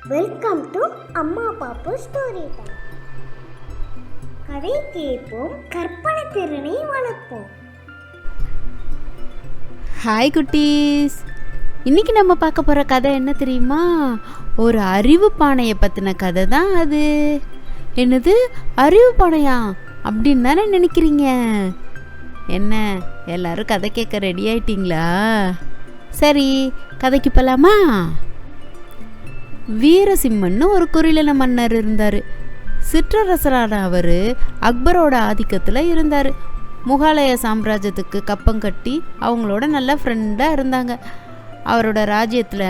Welcome to அம்மா பாப்பு story time. கதை கேட்போம், கற்பனை திறனை வளர்ப்போம். ஹாய் குட்டீஸ், இன்னைக்கு நம்ம பார்க்க போகிற கதை என்ன தெரியுமா? ஒரு அறிவு பானையை பற்றின கதை தான் அது. என்னது அறிவு பானையா அப்படின்னு தானே நினைக்கிறீங்க? என்ன எல்லாரும் கதை கேட்க ரெடி ஆயிட்டீங்களா? சரி, கதைக்கு போகலாமா? வீரசிம்மன்னு ஒரு குறுநில மன்னர் இருந்தார். சிற்றரசரான அவர் அக்பரோட ஆதிக்கத்தில் இருந்தார். முகலாய சாம்ராஜ்யத்துக்கு கப்பம் கட்டி அவங்களோட நல்ல ஃப்ரெண்டாக இருந்தாங்க. அவரோட ராஜ்யத்தில்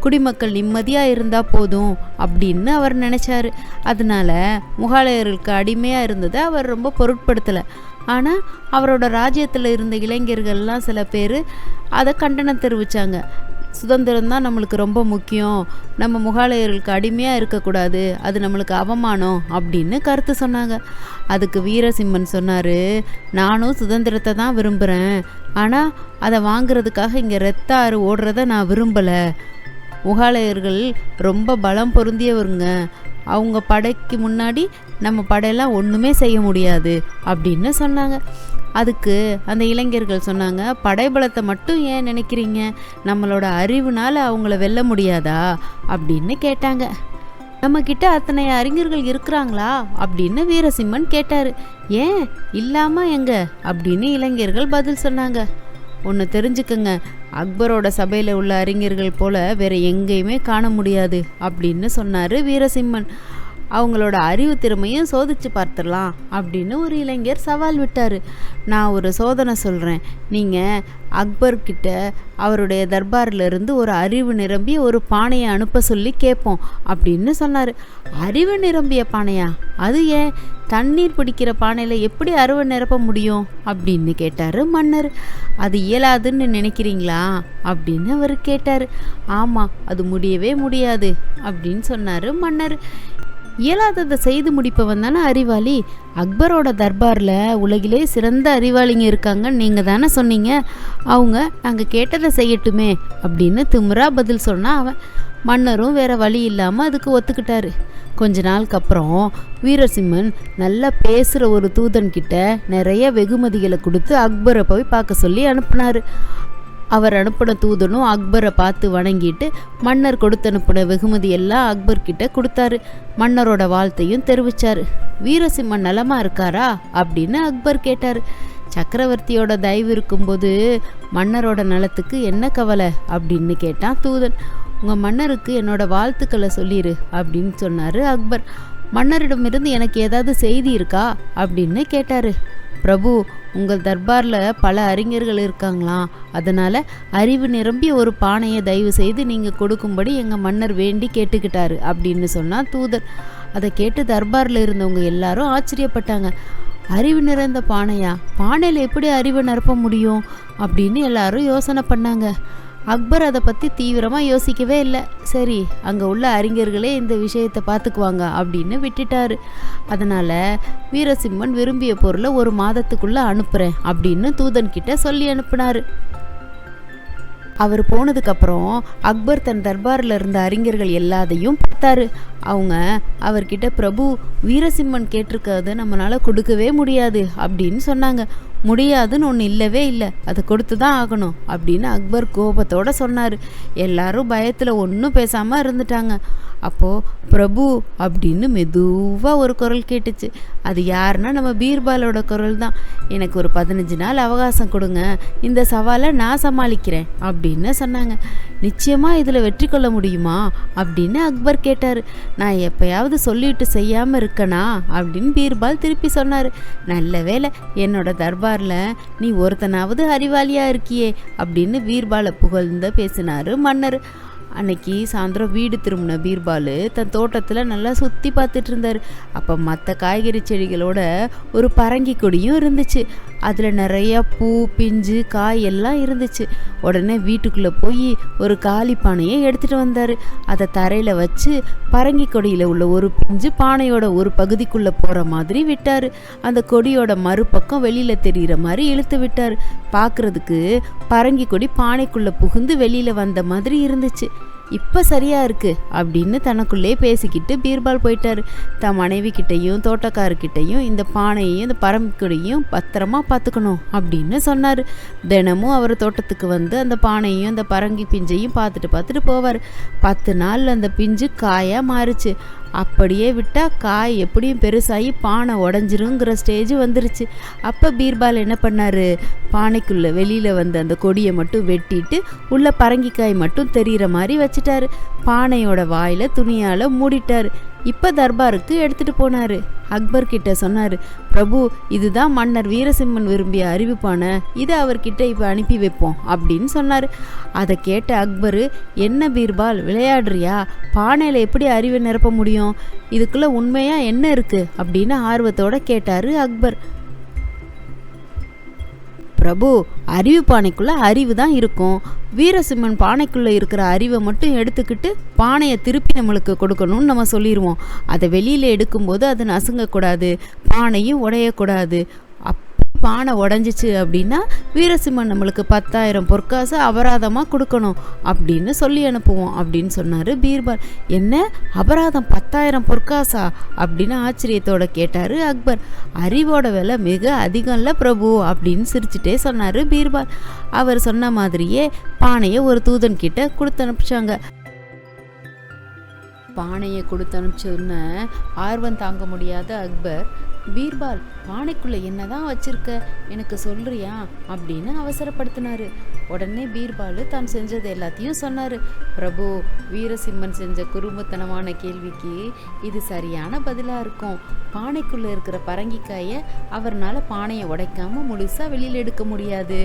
குடிமக்கள் நிம்மதியாக இருந்தால் போதும் அப்படின்னு அவர் நினச்சார். அதனால முகலாயர்களுக்கு அடிமையாக இருந்ததை அவர் ரொம்ப பொருட்படுத்தலை. ஆனால் அவரோட ராஜ்யத்தில் இருந்த இளைஞர்கள்லாம் சில பேர் அதை கண்டனம் தெரிவித்தாங்க. சுதந்திரம் தான் நம்மளுக்கு ரொம்ப முக்கியம், நம்ம முகலாயர்களுக்கு அடிமையாக இருக்கக்கூடாது, அது நம்மளுக்கு அவமானம் அப்படின்னு கருத்து சொன்னாங்க. அதுக்கு வீரசிம்மன் சொன்னார், நானும் சுதந்திரத்தை தான் விரும்புகிறேன், ஆனால் அதை வாங்கிறதுக்காக இங்கே ரத்த ஆறு ஓடுறத நான் விரும்பலை. முகலாயர்கள் ரொம்ப பலம் பொருந்தியவருங்க, அவங்க படைக்கு முன்னாடி நம்ம படையெல்லாம் ஒன்றுமே செய்ய முடியாது அப்படின்னு சொன்னாங்க. அதுக்கு அந்த இளைஞர்கள் சொன்னாங்க, படைபலத்தை மட்டும் ஏன் நினைக்கிறீங்க, நம்மளோட அறிவுனால அவங்கள வெல்ல முடியாதா அப்படின்னு கேட்டாங்க. நம்மக்கிட்ட அத்தனை அறிஞர்கள் இருக்கிறாங்களா அப்படின்னு வீரசிம்மன் கேட்டார். ஏன் இல்லாமல் எங்க அப்படின்னு இளைஞர்கள் பதில் சொன்னாங்க. ஒன்று தெரிஞ்சுக்கங்க, அக்பரோட சபையில் உள்ள அறிஞர்கள் போல வேற எங்கேயுமே காண முடியாது அப்படின்னு சொன்னார் வீரசிம்மன். அவங்களோட அறிவு திறமையும் சோதிச்சு பார்த்துடலாம் அப்படின்னு ஒரு இளைஞர் சவால் விட்டார். நான் ஒரு சோதனை சொல்கிறேன், நீங்கள் அக்பர்கிட்ட அவருடைய தர்பாரிலிருந்து ஒரு அறிவு நிரம்பிய ஒரு பானையை அனுப்ப சொல்லி கேட்போம் அப்படின்னு சொன்னார். அறிவு நிரம்பிய பானையா? அது ஏன்? தண்ணீர் பிடிக்கிற பானையில் எப்படி அறிவு நிரப்ப முடியும் அப்படின்னு கேட்டார் மன்னர். அது இயலாதுன்னு நினைக்கிறீங்களா அப்படின்னு அவர் கேட்டார். ஆமாம், அது முடியவே முடியாது அப்படின்னு சொன்னார் மன்னர். இயலாததை செய்து முடிப்பவன் தானே அறிவாளி. அக்பரோட தர்பாரில் உலகிலே சிறந்த அறிவாளிங்க இருக்காங்கன்னு நீங்கள் தானே சொன்னீங்க. அவங்க நாங்கள் கேட்டதை செய்யட்டுமே அப்படின்னு திமிரா பதில் சொன்னால் அவன். மன்னரும் வேற வழி இல்லாமல் அதுக்கு ஒத்துக்கிட்டாரு. கொஞ்ச நாளுக்கு அப்புறம் வீரசிம்மன் நல்லா பேசுகிற ஒரு தூதன்கிட்ட நிறைய வெகுமதிகளை கொடுத்து அக்பரை போய் பார்க்க சொல்லி அனுப்புனார். அவர் அனுப்பின தூதனும் அக்பரை பார்த்து வணங்கிட்டு மன்னர் கொடுத்து அனுப்பின வெகுமதி எல்லாம் அக்பர்கிட்ட கொடுத்தாரு. மன்னரோட வாழ்த்தையும் தெரிவித்தார். வீரசிம்மன் நலமா இருக்காரா அப்படின்னு அக்பர் கேட்டார். சக்கரவர்த்தியோட தயவு இருக்கும்போது மன்னரோட நலத்துக்கு என்ன கவலை அப்படின்னு கேட்டான் தூதன். உங்கள் மன்னருக்கு என்னோட வாழ்த்துக்களை சொல்லிடு அப்படின்னு சொன்னார் அக்பர். மன்னரிடமிருந்து எனக்கு ஏதாவது செய்தி இருக்கா அப்படின்னு கேட்டார். பிரபு, உங்கள் தர்பாரில் பல அறிஞர்கள் இருக்காங்களாம், அதனால் அறிவு நிரம்பிய ஒரு பானையை தயவு செய்து நீங்கள் கொடுக்கும்படி எங்கள் மன்னர் வேண்டி கேட்டுக்கிட்டாரு அப்படின்னு சொன்னால் தூதர். அதை கேட்டு தர்பாரில் இருந்தவங்க எல்லாரும் ஆச்சரியப்பட்டாங்க. அறிவு நிறைந்த பானையா? பானையில் எப்படி அறிவை நிரப்ப முடியும் அப்படின்னு எல்லாரும் யோசனை பண்ணாங்க. அக்பர் அதை பற்றி தீவிரமாக யோசிக்கவே இல்லை. சரி, அங்கே உள்ள அறிஞர்களே இந்த விஷயத்தை பார்த்துக்குவாங்க அப்படின்னு விட்டுட்டாரு. அதனால் வீரசிம்மன் விரும்பிய பொருளை ஒரு மாதத்துக்குள்ளே அனுப்புகிறேன் அப்படின்னு தூதன்கிட்ட சொல்லி அனுப்புனார். அவர் போனதுக்கப்புறம் அக்பர் தன் தர்பாரில் இருந்த அறிஞர்கள் எல்லாத்தையும் பார்த்தாரு. அவங்க அவர்கிட்ட, பிரபு, வீரசிம்மன் கேட்டிருக்கிறது நம்மளால் கொடுக்கவே முடியாது அப்படின்னு சொன்னாங்க. முடியாதுன்னு ஒன்று இல்லவே இல்லை, அதை கொடுத்து தான் ஆகணும் அப்படின்னு அக்பர் கோபத்தோடு சொன்னார். எல்லாரும் பயத்தில் ஒன்றும் பேசாமல் இருந்துட்டாங்க. அப்போது பிரபு அப்படின்னு மெதுவாக ஒரு குரல் கேட்டுச்சு. அது யாருன்னா நம்ம பீர்பாலோட குரல் தான். எனக்கு ஒரு 15 நாள் அவகாசம் கொடுங்க, இந்த சவாலை நான் சமாளிக்கிறேன் அப்படின்னு சொன்னாங்க. நிச்சயமாக இதில் வெற்றி கொள்ள முடியுமா அப்படின்னு அக்பர் கேட்டார். நான் எப்பயாவது சொல்லிட்டு செய்யாமல் இருக்கனா அப்படின்னு பீர்பால் திருப்பி சொன்னார். நல்ல வேளை, என்னோட தர்பாரில் நீ ஒருத்தனாவது அறிவாளியாக இருக்கியே அப்படின்னு பீர்பாலை புகழ்ந்து பேசினார் மன்னர். அன்னைக்கு சாயந்தரம் வீடு திரும்பின பீர்பால் தன் தோட்டத்தில் நல்லா சுற்றி பார்த்துட்டு இருந்தார். அப்போ மற்ற காய்கறி செடிகளோட ஒரு பரங்கி கொடியும் இருந்துச்சு. அதில் நிறையா பூ, பிஞ்சு, காய் எல்லாம் இருந்துச்சு. உடனே வீட்டுக்குள்ளே போய் ஒரு காலி பானையை எடுத்துகிட்டு வந்தார். அதை தரையில் வச்சு பரங்கி கொடியில் உள்ள ஒரு பிஞ்சு பானையோட ஒரு பகுதிக்குள்ளே போகிற மாதிரி விட்டார். அந்த கொடியோட மறுபக்கம் வெளியில் தெரிகிற மாதிரி இழுத்து விட்டார். பார்க்குறதுக்கு பரங்கி கொடி பானைக்குள்ளே புகுந்து வெளியில் வந்த மாதிரி இருந்துச்சு. இப்போ சரியா இருக்கு அப்படின்னு தனக்குள்ளே பேசிக்கிட்டு பீர்பால் போயிட்டாரு. தன் மனைவி கிட்டையும் தோட்டக்காரர்கிட்டையும் இந்த பானையையும் இந்த பரம்பிக்கையும் பத்திரமா பார்த்துக்கணும் அப்படின்னு சொன்னார். தினமும் அவர் தோட்டத்துக்கு வந்து அந்த பானையும் அந்த பரங்கி பிஞ்சையும் பார்த்துட்டு போவார். 10 நாள் அந்த பிஞ்சு காயாக மாறுச்சு. அப்படியே விட்டால் காய் எப்படியும் பெருசாகி பானை உடஞ்சிருங்கிற ஸ்டேஜ் வந்துருச்சு. அப்போ பீர்பால் என்ன பண்ணார், பானைக்குள்ளே வெளியில் வந்து அந்த கொடியை மட்டும் வெட்டிட்டு உள்ள பரங்கிக்காய் மட்டும் தெரிகிற மாதிரி வச்சுட்டாரு. பானையோட வாயில் துணியால் மூடிட்டார். இப்போ தர்பாருக்கு எடுத்துகிட்டு போனார். அக்பர் கிட்ட சொன்னார், பிரபு இதுதான் மன்னர் வீரசிம்மன் விரும்பிய அறிவிப்பான, இதை அவர்கிட்ட இப்போ அனுப்பி வைப்போம் அப்படின்னு சொன்னார். அதை கேட்ட அக்பர், என்ன பீர்பால் விளையாடுறியா, பானையில் எப்படி அறிவை நிரப்ப முடியும், இதுக்குள்ளே உண்மையாக என்ன இருக்குது அப்படின்னு ஆர்வத்தோடு கேட்டார் அக்பர். பிரபு அறிவு பானைக்குள்ளே அறிவு தான் இருக்கும். வீரசிம்மன் பானைக்குள்ளே இருக்கிற அறிவை மட்டும் எடுத்துக்கிட்டு பானையை திருப்பி நம்மளுக்கு கொடுக்கணும்னு நம்ம சொல்லிடுவோம். அதை வெளியில் எடுக்கும்போது அது நசுங்கக்கூடாது, பானையும் உடையக்கூடாது. பானை உடஞ்சிச்சு அப்படின்னா வீரசிம்மன் நம்மளுக்கு 10,000 பொற்காசு அபராதமாக கொடுக்கணும் அப்படின்னு சொல்லி அனுப்புவோம் அப்படின்னு சொன்னார் பீர்பால். என்ன அபராதம் 10,000 பொற்காசா அப்படின்னு ஆச்சரியத்தோட கேட்டார் அக்பர். அறிவோட விலை மிக அதிகம்ல பிரபு அப்படின்னு சிரிச்சுட்டே சொன்னார் பீர்பால். அவர் சொன்ன மாதிரியே பானையை ஒரு தூதன் கிட்ட கொடுத்து அனுப்பிச்சாங்க. பானையை கொடுத்து அனுப்பிச்சோன்னு ஆர்வம் தாங்க முடியாத அக்பர், பீர்பால் பானைக்குள்ளே என்னதான் வச்சிருக்க எனக்கு சொல்றியா அப்படின்னு அவசரப்படுத்தினாரு. உடனே பீர்பால் தான் செஞ்சது எல்லாத்தையும் சொன்னார். பிரபு வீரசிம்மன் செஞ்ச குறும்புத்தனமான கேள்விக்கு இது சரியான பதிலாக இருக்கும். பானைக்குள்ளே இருக்கிற பரங்கிக்காயை அவர்னால பானையை உடைக்காமல் முழுசாக வெளியில் எடுக்க முடியாது,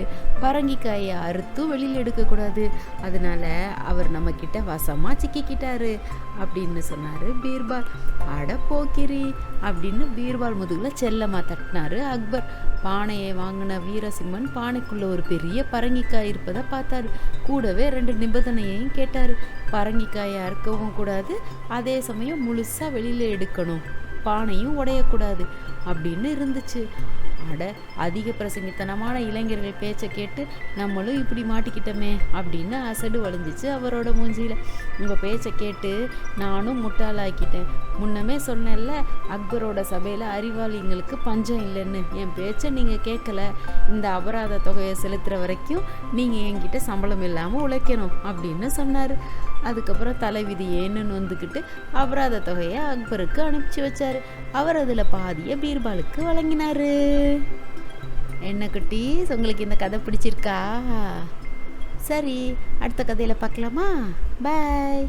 பரங்கிக்காயை அறுத்தும் வெளியில் எடுக்கக்கூடாது, அதனால அவர் நம்மக்கிட்ட வசமாக சிக்கிக்கிட்டாரு அப்படின்னு சொன்னார் பீர்பால். அட போக்கிரி அப்படின்னு பீர்பால் முதுகில் செல்லமாக தட்டினாரு அக்பர். பானையை வாங்கின வீரசிம்மன் பானைக்குள்ளே ஒரு பெரிய பரங்கிக்காய் இருப்பதை பார்த்தாரு. கூடவே 2 நிபந்தனையையும் கேட்டார். பரங்கிக்காயை அறுக்கவும் கூடாது, அதே சமயம் முழுசாக வெளியில் எடுக்கணும், பானையும் உடையக்கூடாது அப்படின்னு இருந்துச்சு. அட அதிக பிரசங்கித்தனமான இளைஞர்கள் பேச்சை கேட்டு நம்மளும் இப்படி மாட்டிக்கிட்டோமே அப்படின்னு அசடு வளைஞ்சிச்சு அவரோட மூஞ்சியில். உங்கள் பேச்சை கேட்டு நானும் முட்டாளாக்கிட்டேன். முன்னமே சொன்னேன்ல அக்பரோட சபையில் அறிவாளிங்களுக்கு பஞ்சம் இல்லைன்னு. என் பேச்சை நீங்கள் கேட்கல, இந்த அபராத தொகையை செலுத்துகிற வரைக்கும் நீங்கள் என்கிட்ட சம்பளம் இல்லாமல் உழைக்கணும் அப்படின்னு சொன்னார். அதுக்கப்புறம் தலைவிதி ஏன்னு வந்துக்கிட்டு அபராத தொகையை அக்பருக்கு அனுப்பிச்சி வச்சார். அவர் அதில் பாதியை பீர்பாலுக்கு வழங்கினார். என்ன குட்டீஸ், உங்களுக்கு இந்த கதை பிடிச்சிருக்கா? சரி, அடுத்த கதையில் பார்க்கலாமா? பாய்.